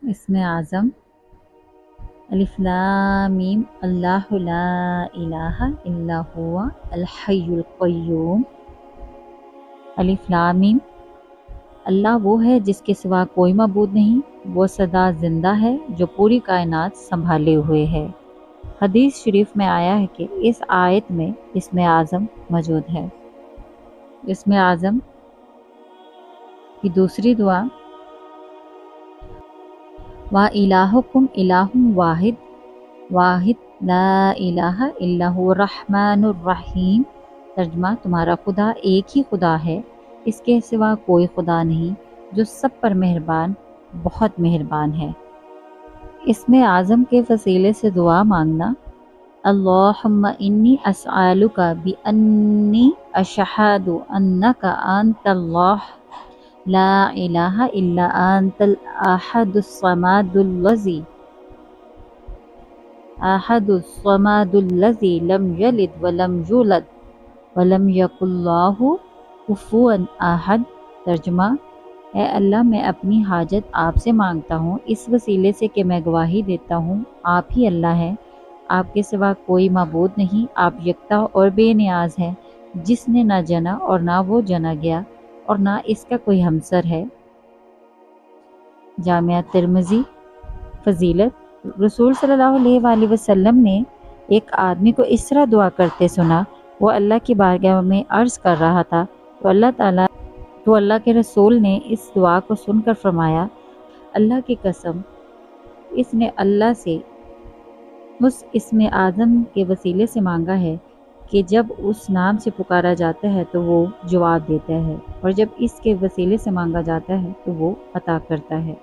اسم اعظم الف لام میم اللہ لا الہ الا ہوا الحی القیوم۔ الف لام میم، اللہ وہ ہے جس کے سوا کوئی معبود نہیں، وہ سدا زندہ ہے جو پوری کائنات سنبھالے ہوئے ہے۔ حدیث شریف میں آیا ہے کہ اس آیت میں اسم اعظم موجود ہے۔ اسم اعظم کی دوسری دعا وَإِلَٰهُكُمْ إِلَٰهٌ واحد واحد لا الہ الا هو الرحمن الرحیم۔ ترجمہ، تمہارا خدا ایک ہی خدا ہے، اس کے سوا کوئی خدا نہیں، جو سب پر مہربان، بہت مہربان ہے۔ اسم اعظم کے وسیلے سے دعا مانگنا۔ اللہم انی اسألک بانی اشہد انک انت اللہ لا الہ الا انت الاحد الصمد الذی لم یلد ولم یولد ولم یکن لہ کفوا احد۔ ترجمہ، اے اللہ، میں اپنی حاجت آپ سے مانگتا ہوں اس وسیلے سے کہ میں گواہی دیتا ہوں آپ ہی اللہ ہیں، آپ کے سوا کوئی معبود نہیں، آپ یکتا اور بے نیاز ہیں، جس نے نہ جنا اور نہ وہ جنا گیا اور نہ اس کا کوئی ہمسر ہے۔ جامعہ ترمذی۔ فضیلت، رسول صلی اللہ علیہ وآلہ وسلم نے ایک آدمی کو اس طرح دعا کرتے سنا۔ وہ اللہ کی بارگاہ میں عرض کر رہا تھا تو اللہ کے رسول نے اس دعا کو سن کر فرمایا، اللہ کی قسم، اس نے اللہ سے اس اسم اعظم کے وسیلے سے مانگا ہے کہ جب اس نام سے پکارا جاتا ہے تو وہ جواب دیتا ہے، اور جب اس کے وسیلے سے مانگا جاتا ہے تو وہ عطا کرتا ہے۔